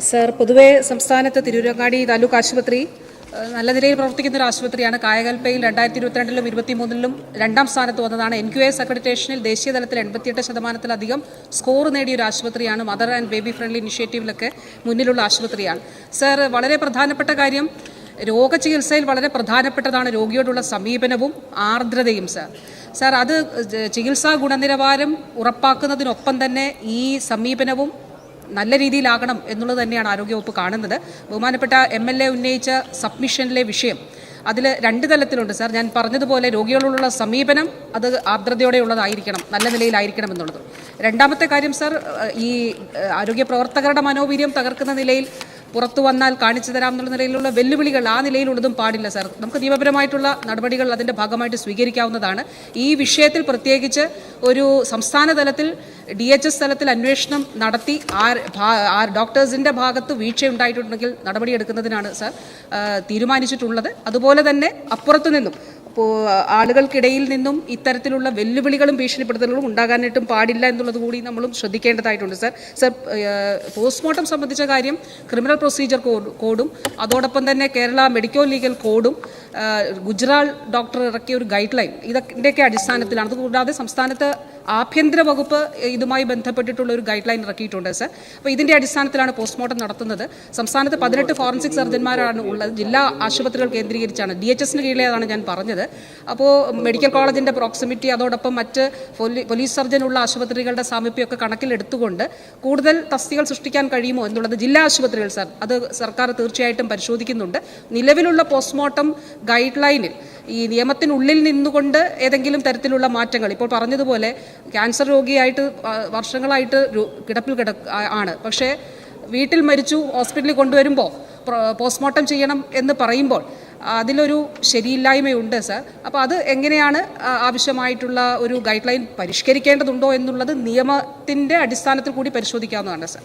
Sir, പൊതുവെ സംസ്ഥാനത്ത് തിരൂരങ്ങാടി താലൂക്ക് ആശുപത്രി നല്ല നിലയിൽ പ്രവർത്തിക്കുന്ന ഒരു ആശുപത്രിയാണ്. കായകൽപ്പയിൽ 2022-ലും 2023-ലും രണ്ടാം സ്ഥാനത്ത് വന്നതാണ്. NQS അക്രഡിറ്റേഷനിൽ ദേശീയ തലത്തിൽ 88% സ്കോർ നേടിയ ഒരു ആശുപത്രിയാണ്. മദർ ആൻഡ് ബേബി ഫ്രണ്ട്ലി ഇനിഷ്യേറ്റീവിലൊക്കെ മുന്നിലുള്ള ആശുപത്രിയാണ്. സർ, വളരെ പ്രധാനപ്പെട്ട കാര്യം രോഗചികിത്സയിൽ വളരെ പ്രധാനപ്പെട്ടതാണ് രോഗിയോടുള്ള സമീപനവും ആർദ്രതയും. സർ, അത് ചികിത്സാ ഗുണനിലവാരം ഉറപ്പാക്കുന്നതിനൊപ്പം തന്നെ ഈ സമീപനവും നല്ല രീതിയിലാകണം എന്നുള്ളത് തന്നെയാണ് ആരോഗ്യവകുപ്പ് കാണുന്നത്. ബഹുമാനപ്പെട്ട MLA ഉന്നയിച്ച സബ്മിഷനിലെ വിഷയം അതിൽ രണ്ട് തലത്തിലുണ്ട് സർ. ഞാൻ പറഞ്ഞതുപോലെ രോഗികളോടുള്ള സമീപനം അത് ആർദ്രതയോടെയുള്ളതായിരിക്കണം, നല്ല നിലയിലായിരിക്കണം എന്നുള്ളത്. രണ്ടാമത്തെ കാര്യം സർ, ഈ ആരോഗ്യ പ്രവർത്തകരുടെ മനോവീര്യം തകർക്കുന്ന നിലയിൽ പുറത്തു വന്നാൽ കാണിച്ചു തരാം എന്നുള്ള നിലയിലുള്ള വെല്ലുവിളികൾ ആ നിലയിലുള്ളതും പാടില്ല സർ. നമുക്ക് നിയമപരമായിട്ടുള്ള നടപടികൾ അതിൻ്റെ ഭാഗമായിട്ട് സ്വീകരിക്കാവുന്നതാണ്. ഈ വിഷയത്തിൽ പ്രത്യേകിച്ച് ഒരു സംസ്ഥാന തലത്തിൽ DHS തലത്തിൽ അന്വേഷണം നടത്തി ഡോക്ടേഴ്സിൻ്റെ ഭാഗത്ത് വീഴ്ചയുണ്ടായിട്ടുണ്ടെങ്കിൽ നടപടിയെടുക്കുന്നതിനാണ് സർ തീരുമാനിച്ചിട്ടുള്ളത്. അതുപോലെ തന്നെ അപ്പുറത്തു നിന്നും ആളുകൾക്കിടയിൽ നിന്നും ഇത്തരത്തിലുള്ള വെല്ലുവിളികളും ഭീഷണിപ്പെടുത്തലുകളും ഉണ്ടാകാനായിട്ടും പാടില്ല എന്നുള്ളത് കൂടി നമ്മളും ശ്രദ്ധിക്കേണ്ടതായിട്ടുണ്ട് സർ. പോസ്റ്റ്മോർട്ടം സംബന്ധിച്ച കാര്യം ക്രിമിനൽ പ്രൊസീജിയർ കോഡും അതോടൊപ്പം തന്നെ കേരള മെഡിക്കോ ലീഗൽ കോഡും ഗുജറാൾ ഡോക്ടർ ഇറക്കിയ ഒരു ഗൈഡ് ലൈൻ ഇതിൻ്റെയൊക്കെ അടിസ്ഥാനത്തിലാണ്. അതുകൂടാതെ സംസ്ഥാനത്ത് ആഭ്യന്തര വകുപ്പ് ഇതുമായി ബന്ധപ്പെട്ടിട്ടുള്ള ഒരു ഗൈഡ് ലൈൻ ഇറക്കിയിട്ടുണ്ട് സർ. അപ്പോൾ ഇതിൻ്റെ അടിസ്ഥാനത്തിലാണ് പോസ്റ്റ്മോർട്ടം നടത്തുന്നത്. സംസ്ഥാനത്ത് 18 ഫോറൻസിക് സർജന്മാരാണ് ഉള്ളത്. ജില്ലാ ആശുപത്രികൾ കേന്ദ്രീകരിച്ചാണ്. DHSന് കീഴിലാണ് ഞാൻ പറഞ്ഞത്. അപ്പോൾ മെഡിക്കൽ കോളേജിൻ്റെ പ്രോക്സിമിറ്റി അതോടൊപ്പം മറ്റ് പോലീസ് സർജനുള്ള ആശുപത്രികളുടെ സാമീപ്യമൊക്കെ കണക്കിലെടുത്തുകൊണ്ട് കൂടുതൽ തസ്തികകൾ സൃഷ്ടിക്കാൻ കഴിയുമോ എന്നുള്ളത് ജില്ലാ ആശുപത്രികൾ സർ അത് സർക്കാർ തീർച്ചയായിട്ടും പരിശോധിക്കുന്നുണ്ട്. നിലവിലുള്ള പോസ്റ്റ്മോർട്ടം ഗൈഡ് ലൈനിൽ ഈ നിയമത്തിനുള്ളിൽ നിന്നുകൊണ്ട് ഏതെങ്കിലും തരത്തിലുള്ള മാറ്റങ്ങൾ, ഇപ്പോൾ പറഞ്ഞതുപോലെ ക്യാൻസർ രോഗിയായിട്ട് വർഷങ്ങളായിട്ട് കിടപ്പിൽ ആണ്, പക്ഷേ വീട്ടിൽ മരിച്ചു ഹോസ്പിറ്റലിൽ കൊണ്ടുവരുമ്പോൾ പോസ്റ്റ്മോർട്ടം ചെയ്യണം എന്ന് പറയുമ്പോൾ അതിലൊരു ശരിയില്ലായ്മയുണ്ട് സർ. അപ്പോൾ അത് എങ്ങനെയാണ് ആവശ്യമായിട്ടുള്ള ഒരു ഗൈഡ് ലൈൻ പരിഷ്കരിക്കേണ്ടതുണ്ടോ എന്നുള്ളത് നിയമത്തിൻ്റെ അടിസ്ഥാനത്തിൽ കൂടി പരിശോധിക്കാവുന്നതാണ് സർ.